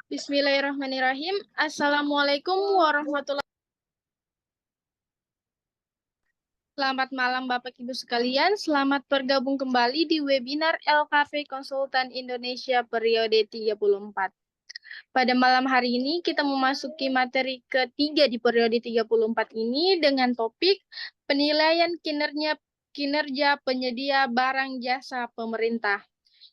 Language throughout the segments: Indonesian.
Bismillahirrahmanirrahim. Assalamualaikum warahmatullahi wabarakatuh. Selamat malam Bapak Ibu sekalian. Selamat bergabung kembali di webinar LKV Konsultan Indonesia periode 34. Pada malam hari ini kita memasuki materi ketiga di periode 34 ini dengan topik penilaian kinerja penyedia barang jasa pemerintah.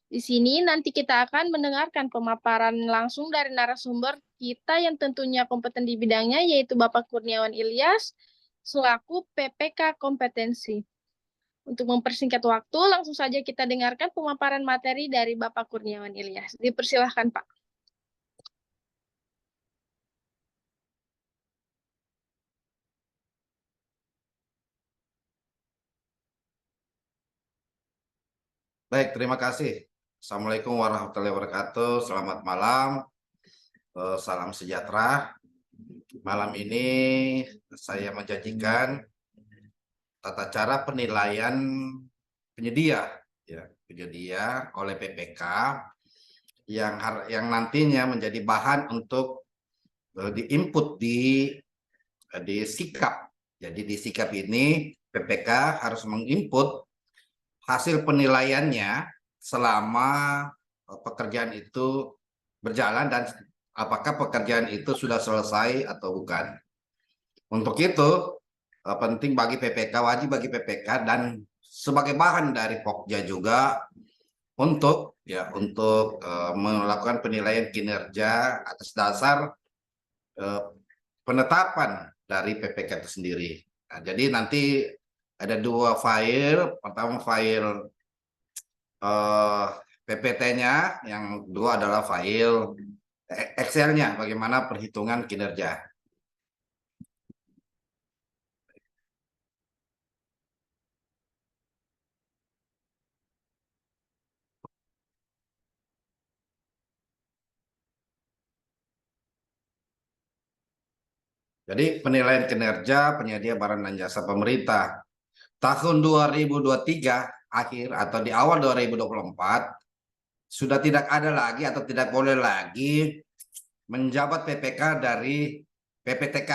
Di sini nanti kita akan mendengarkan pemaparan langsung dari narasumber kita yang tentunya kompeten di bidangnya, yaitu Bapak Kurniawan Ilyas, selaku PPK Kompetensi. Untuk mempersingkat waktu, langsung saja kita dengarkan pemaparan materi dari Bapak Kurniawan Ilyas. Dipersilahkan, Pak. Baik, terima kasih. Assalamualaikum warahmatullahi wabarakatuh. Selamat malam, salam sejahtera. Malam ini saya menjanjikan tata cara penilaian penyedia oleh PPK yang nantinya menjadi bahan untuk diinput di sikap. Jadi di sikap ini PPK harus menginput hasil penilaiannya selama pekerjaan itu berjalan dan apakah pekerjaan itu sudah selesai atau bukan. Untuk itu penting bagi PPK, wajib bagi PPK dan sebagai bahan dari Pokja juga untuk melakukan penilaian kinerja atas dasar penetapan dari PPK itu sendiri. Nah, jadi nanti ada dua file, pertama file PPT-nya, yang kedua adalah file Excel-nya, bagaimana perhitungan kinerja. Jadi penilaian kinerja penyedia barang dan jasa pemerintah tahun 2023 akhir atau di awal 2024 sudah tidak ada lagi atau tidak boleh lagi menjabat PPK dari PPTK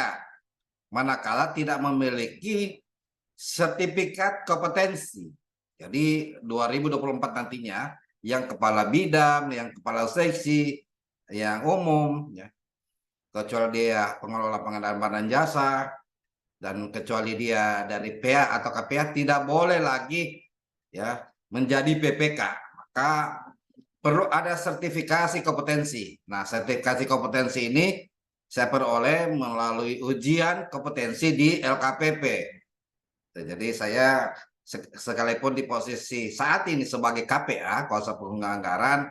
manakala tidak memiliki sertifikat kompetensi. Jadi 2024 nantinya yang kepala bidang, yang kepala seksi, yang umum, ya, kecuali dia pengelola pengadaan barang dan jasa, dan kecuali dia dari PA atau KPA tidak boleh lagi ya menjadi PPK. Maka perlu ada sertifikasi kompetensi. Nah, sertifikasi kompetensi ini saya peroleh melalui ujian kompetensi di LKPP. Jadi saya sekalipun di posisi saat ini sebagai KPA, Kuasa Pengguna Anggaran,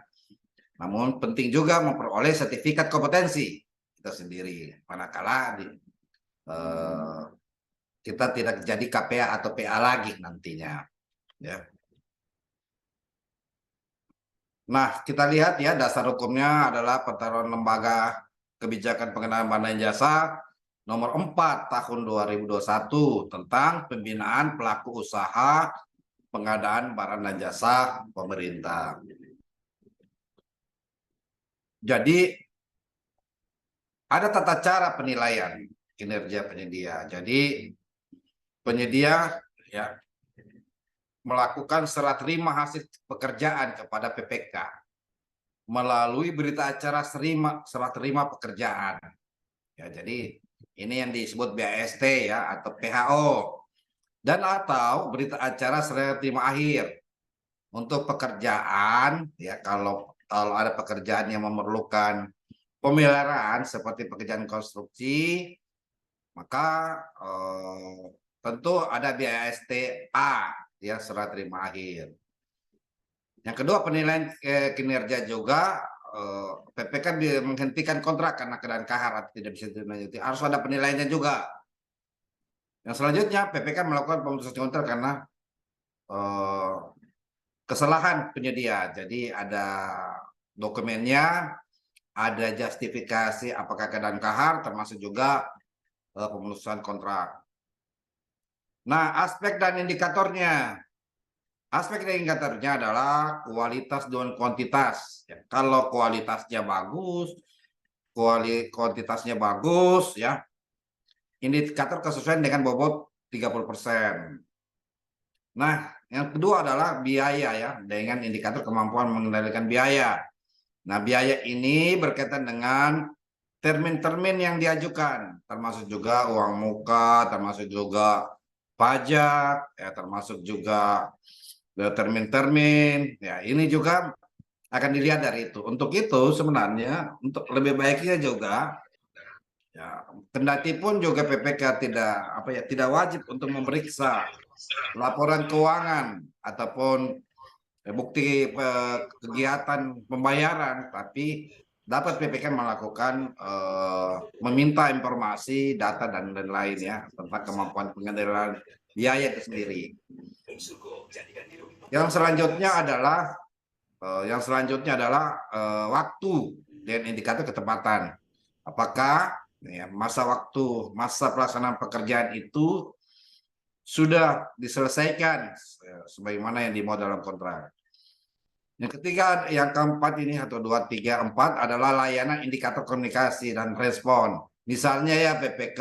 namun penting juga memperoleh sertifikat kompetensi kita sendiri. Manakala kita tidak jadi KPA atau PA lagi nantinya. Ya. Nah, kita lihat ya dasar hukumnya adalah Peraturan Lembaga Kebijakan Pengadaan Barang dan Jasa nomor 4 tahun 2021 tentang pembinaan pelaku usaha pengadaan barang dan jasa pemerintah. Jadi ada tata cara penilaian kinerja penyedia. Jadi penyedia ya melakukan serah terima hasil pekerjaan kepada PPK melalui berita acara serah terima pekerjaan. Ya, jadi ini yang disebut BAST ya atau PHO, dan atau berita acara serah terima akhir untuk pekerjaan ya kalau ada pekerjaan yang memerlukan pemeliharaan seperti pekerjaan konstruksi, maka tentu ada BAST A ya serah terima akhir. Yang kedua penilaian kinerja juga PPK menghentikan kontrak karena keadaan kahar atau tidak bisa dilanjuti. Harus ada penilaiannya juga. Yang selanjutnya PPK melakukan pemutusan kontrak karena kesalahan penyedia. Jadi ada dokumennya, ada justifikasi apakah keadaan kahar, termasuk juga pemutusan kontrak. Nah, aspek dan indikatornya. Aspek dan indikatornya adalah kualitas dan kuantitas. Ya, kalau kualitasnya bagus, kuantitasnya bagus ya. Indikator kesesuaian dengan bobot 30%. Nah, yang kedua adalah biaya ya, dengan indikator kemampuan mengendalikan biaya. Nah, biaya ini berkaitan dengan termin-termin yang diajukan, termasuk juga uang muka, termasuk juga pajak, ya, termasuk juga termin-termin. Ya, ini juga akan dilihat dari itu. Untuk itu sebenarnya untuk lebih baiknya juga ya, kendati pun juga PPK tidak wajib untuk memeriksa laporan keuangan ataupun bukti kegiatan pembayaran, tapi dapat PPK melakukan meminta informasi, data dan lain-lain ya tentang kemampuan pengendalian biaya itu sendiri. Yang selanjutnya adalah waktu dan indikator ketepatan. Apakah ya, masa pelaksanaan pekerjaan itu sudah diselesaikan sebagaimana yang dimuat dalam kontrak. Yang ketiga, yang keempat ini 1, 2, 3, 4 adalah layanan indikator komunikasi dan respon. Misalnya ya PPK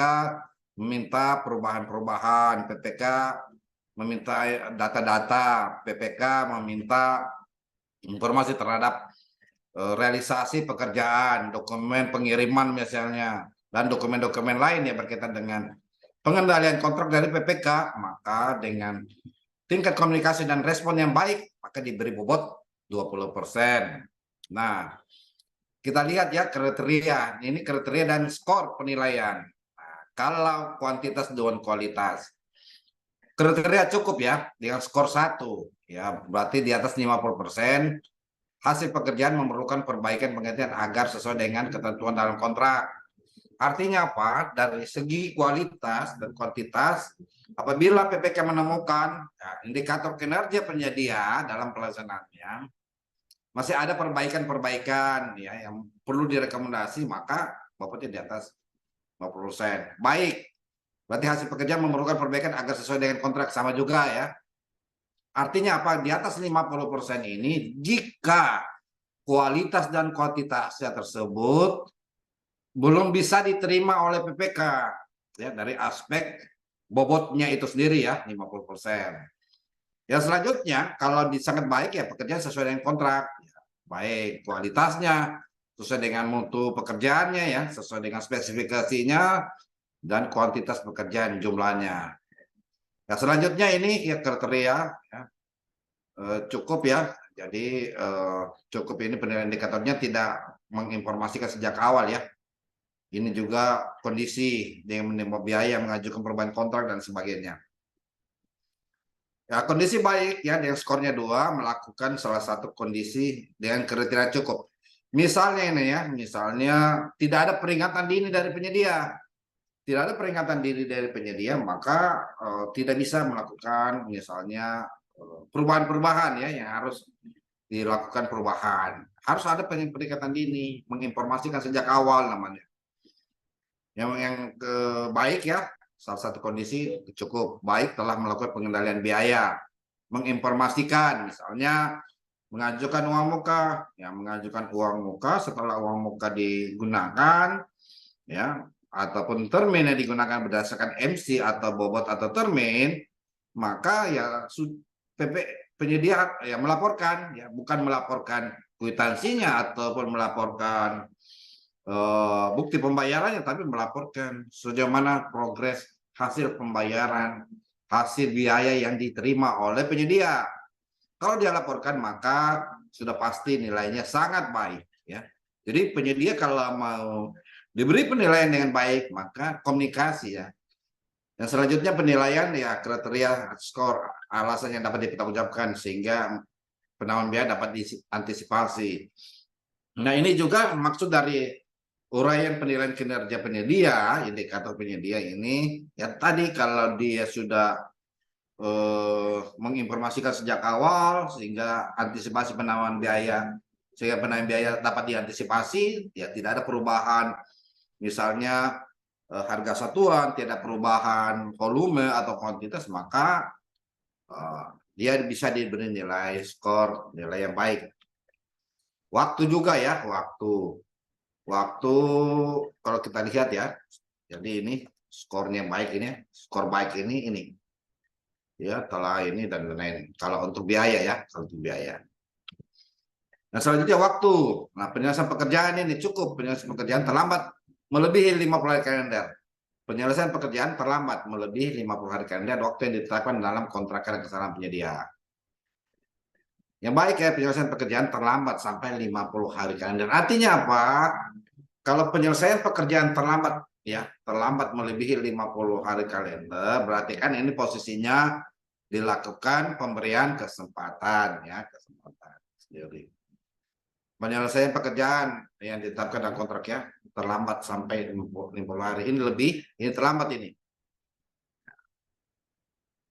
meminta perubahan-perubahan, PPK meminta data-data, PPK meminta informasi terhadap realisasi pekerjaan, dokumen pengiriman misalnya, dan dokumen-dokumen lain yang berkaitan dengan pengendalian kontrak dari PPK, maka dengan tingkat komunikasi dan respon yang baik, maka diberi bobot 20%. Nah, kita lihat ya kriteria. Ini kriteria dan skor penilaian. Nah, kalau kuantitas dan kualitas. Kriteria cukup ya dengan skor 1. Ya, berarti di atas 50%. Hasil pekerjaan memerlukan perbaikan penggantian agar sesuai dengan ketentuan dalam kontrak. Artinya apa? Dari segi kualitas dan kuantitas, apabila PPK menemukan ya, indikator kinerja penyedia dalam pelaksanaannya, masih ada perbaikan-perbaikan ya yang perlu direkomendasi, maka bobotnya di atas 50%. Baik, berarti hasil pekerjaan memerlukan perbaikan agar sesuai dengan kontrak, sama juga ya. Artinya apa? Di atas 50% ini jika kualitas dan kuantitasnya tersebut belum bisa diterima oleh PPK ya dari aspek bobotnya itu sendiri ya 50%. Yang selanjutnya kalau sangat baik ya pekerjaan sesuai dengan kontrak, baik kualitasnya sesuai dengan mutu pekerjaannya ya, sesuai dengan spesifikasinya dan kuantitas pekerjaan jumlahnya. Nah, selanjutnya ini ya kriteria ya, cukup ya. Jadi cukup ini penilaian indikatornya tidak menginformasikan sejak awal ya. Ini juga kondisi dengan menimba biaya mengajukan perubahan kontrak dan sebagainya. Ya, kondisi baik ya dengan skornya 2 melakukan salah satu kondisi dengan kriteria cukup. Misalnya ini ya, misalnya tidak ada peringatan dini dari penyedia. Tidak ada peringatan dini dari penyedia, maka tidak bisa melakukan misalnya perubahan-perubahan ya yang harus dilakukan perubahan. Harus ada peringatan dini, menginformasikan sejak awal namanya. Yang baik ya, salah satu kondisi cukup baik telah melakukan pengendalian biaya, menginformasikan misalnya mengajukan uang muka, ya mengajukan uang muka setelah uang muka digunakan, ya ataupun termin yang digunakan berdasarkan MC atau bobot atau termin, maka ya PP penyedia ya melaporkan, ya bukan melaporkan kwitansinya ataupun melaporkan bukti pembayarannya, tapi melaporkan sejauh mana progres hasil pembayaran, hasil biaya yang diterima oleh penyedia. Kalau dia laporkan maka sudah pasti nilainya sangat baik ya. Jadi penyedia kalau mau diberi penilaian dengan baik maka komunikasi ya. Yang selanjutnya penilaian ya kriteria skor alasan yang dapat dipertanggungjawabkan sehingga penambahan biaya dapat diantisipasi. Nah ini juga maksud dari uraian penilaian kinerja penyedia, indikator penyedia ini ya tadi kalau dia sudah menginformasikan sejak awal sehingga antisipasi penambahan biaya, sehingga penambahan biaya dapat diantisipasi, ya tidak ada perubahan misalnya harga satuan, tidak perubahan volume atau kuantitas, maka dia bisa diberi nilai skor nilai yang baik. Waktu juga ya, waktu. waktu kalau kita lihat ya, jadi ini skornya baik ini, skor baik ini ya telah ini dan lain-lain. Kalau untuk biaya ya, kalau untuk biaya. Nah selanjutnya waktu. Nah penyelesaian pekerjaan ini cukup, penyelesaian pekerjaan terlambat melebihi 50 hari kalender. Penyelesaian pekerjaan terlambat melebihi 50 hari kalender waktu yang ditetapkan dalam kontrak kerja kesalahan penyedia. Yang baik ya penyelesaian pekerjaan terlambat sampai 50 hari kalender. Artinya apa? Kalau penyelesaian pekerjaan terlambat ya, terlambat melebihi 50 hari kalender, berarti kan ini posisinya dilakukan pemberian kesempatan ya, kesempatan sendiri. Penyelesaian pekerjaan yang ditetapkan dalam kontrak ya, terlambat sampai 50 hari. Ini terlambat ini.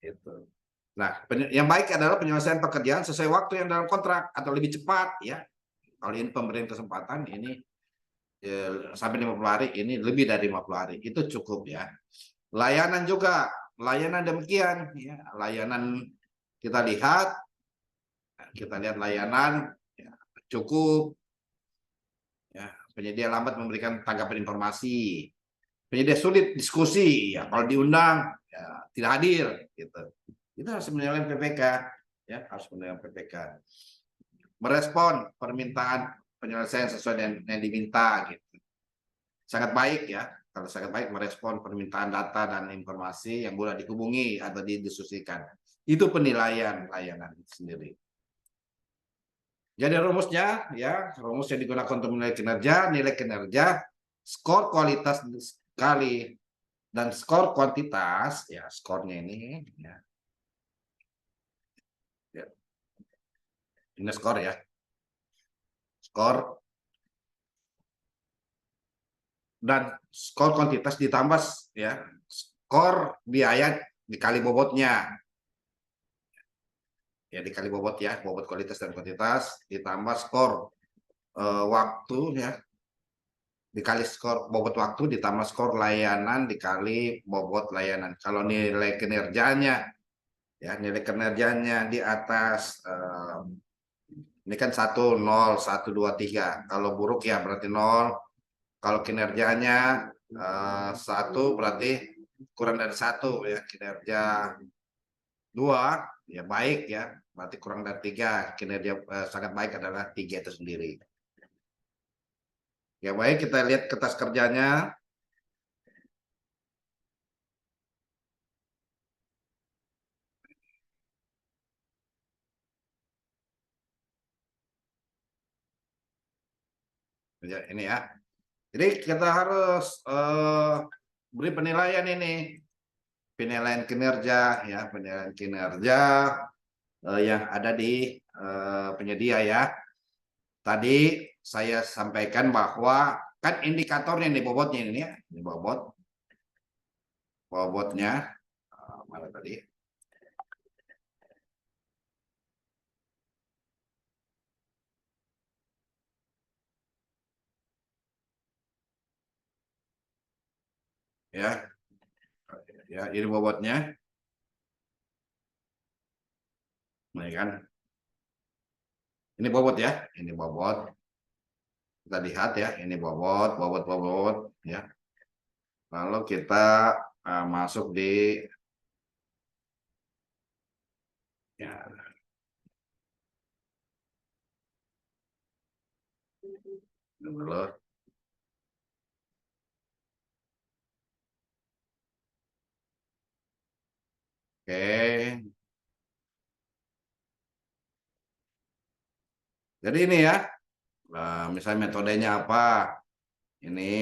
Itu. Nah, yang baik adalah penyelesaian pekerjaan sesuai waktu yang dalam kontrak atau lebih cepat ya. Kalau ini pemberian kesempatan ini sampai 50 hari, ini lebih dari 50 hari. Itu cukup ya. Layanan juga, layanan demikian ya. Layanan kita lihat layanan ya, cukup ya. Penyedia lambat memberikan tanggapan informasi. Penyedia sulit diskusi ya. Kalau diundang ya tidak hadir gitu. Itu harus menilai PPK ya, harus menilai PPK. Merespon permintaan penyelesaian sesuai dengan yang diminta gitu. Sangat baik ya, kalau sangat baik merespon permintaan data dan informasi yang mudah dihubungi atau didiskusikan. Itu penilaian layanan itu sendiri. Jadi rumusnya ya, rumus yang digunakan untuk nilai kinerja, skor kualitas sekali dan skor kuantitas ya, skornya ini ya. Ini skor ya. Skor dan skor kuantitas ditambah ya, skor biaya dikali bobotnya. Ya dikali bobot ya, bobot kualitas dan kuantitas ditambah skor waktu ya. Dikali skor bobot waktu ditambah skor layanan dikali bobot layanan. Kalau nilai kinerjanya ya, nilai kinerjanya di atas ini kan 1, 0, 1, 2, 3. Kalau buruk ya berarti 0. Kalau kinerjanya 1 berarti kurang dari 1 ya, kinerja 2 ya baik ya, berarti kurang dari 3. Kinerja sangat baik adalah 3 itu sendiri. Ya baik, kita lihat kertas kerjanya. Ya, ini ya. Jadi kita harus beri penilaian ini. Penilaian kinerja ya, penilaian kinerja yang ada di penyedia ya. Tadi saya sampaikan bahwa kan indikatornya ini bobotnya ini ya, ini bobotnya mana tadi? Ya, ya ini bobotnya, ini kan? Ini bobot ya, ini bobot. Kita lihat ya, ini bobot ya. Lalu kita masuk di ya. Lalu oke. Jadi ini ya, misalnya metodenya apa? Ini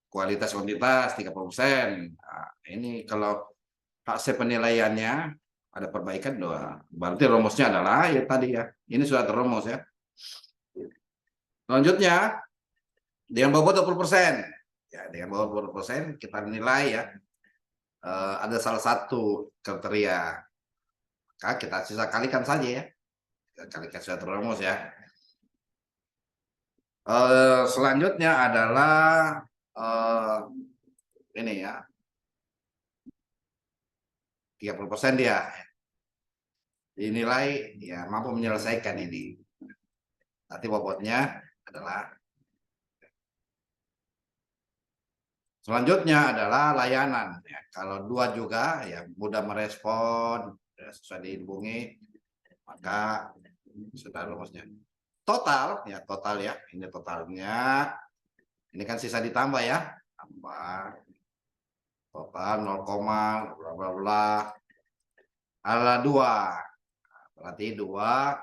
kualitas kuantitas 30%. Nah, ini kalau hasil penilaiannya ada perbaikan doa. Berarti rumusnya adalah ya tadi ya. Ini sudah terumus ya. Selanjutnya dengan bobot 20%. Ya, dengan bobot 20% kita nilai ya. Ada salah satu kriteria. Maka kita sisa kalikan saja ya. Kita kalikan sudah terumus ya. Selanjutnya adalah ini ya. 30% dia dinilai ya mampu menyelesaikan ini. Nanti bobotnya adalah Selanjutnya adalah layanan. Ya, kalau 2 juga ya mudah merespon, ya, sesuai dihubungi, maka sudah lulusnya. Total ya, ini totalnya. Ini kan sisa ditambah ya, tambah total 0, bla bla bla. Ala 2, berarti 2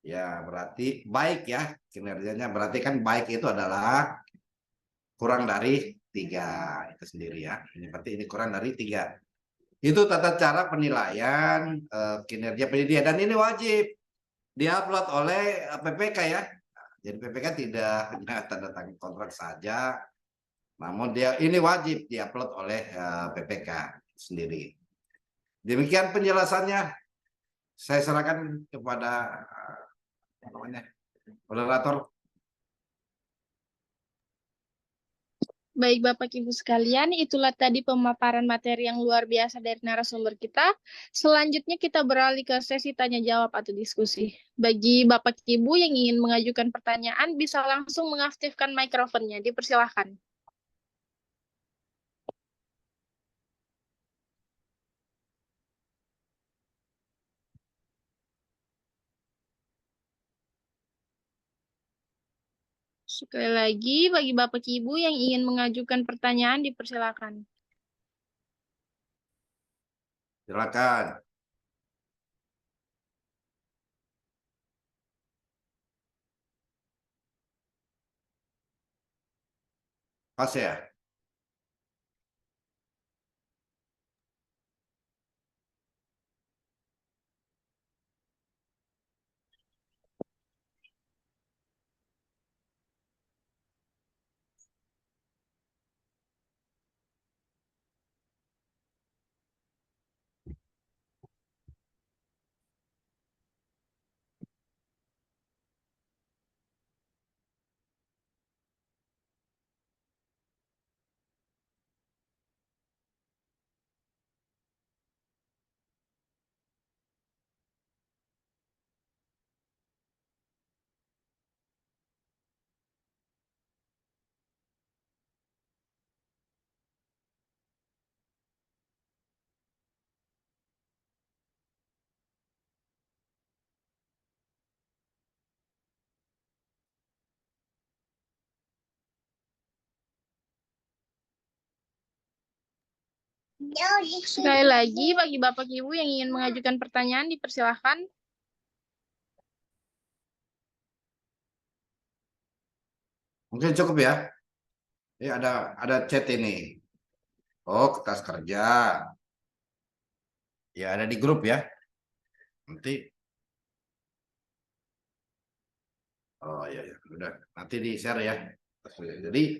ya berarti baik ya kinerjanya. Berarti kan baik itu adalah kurang dari 3 itu sendiri ya. Ini berarti ini kurang dari 3. Itu tata cara penilaian kinerja penyedia dan ini wajib diupload oleh PPK ya. Jadi PPK tidak hanya tanda tangan kontrak saja, namun dia ini wajib diupload oleh PPK sendiri. Demikian penjelasannya. Saya serahkan kepada moderator. Baik Bapak Ibu sekalian, itulah tadi pemaparan materi yang luar biasa dari narasumber kita. Selanjutnya kita beralih ke sesi tanya jawab atau diskusi. Bagi Bapak Ibu yang ingin mengajukan pertanyaan bisa langsung mengaktifkan mikrofonnya. Dipersilahkan. Sekali lagi, bagi Bapak Ibu yang ingin mengajukan pertanyaan dipersilakan. Silakan. Pas ya. Sekali lagi, bagi Bapak Ibu yang ingin mengajukan pertanyaan dipersilakan. Mungkin cukup ya. Ya ada chat ini. Oh, kertas kerja. Ya ada di grup ya. Nanti. Oh iya ya, udah. Nanti di share ya. Jadi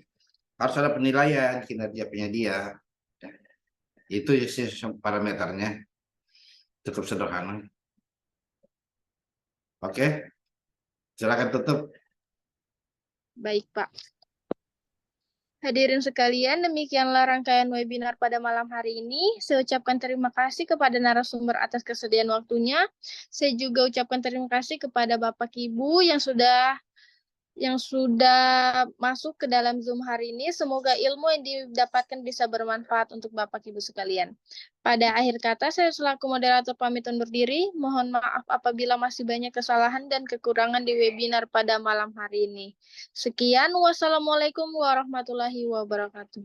harus ada penilaian kinerja penyedia. Ya. Itu sih parameternya. Cukup sederhana. Oke. Silakan tutup. Baik, Pak. Hadirin sekalian, demikianlah rangkaian webinar pada malam hari ini. Saya ucapkan terima kasih kepada narasumber atas kesediaan waktunya. Saya juga ucapkan terima kasih kepada Bapak Ibu yang sudah masuk ke dalam Zoom hari ini. Semoga ilmu yang didapatkan bisa bermanfaat untuk Bapak Ibu sekalian. Pada akhir kata, saya selaku moderator pamit undur diri. Mohon maaf apabila masih banyak kesalahan dan kekurangan di webinar pada malam hari ini. Sekian, wassalamualaikum warahmatullahi wabarakatuh.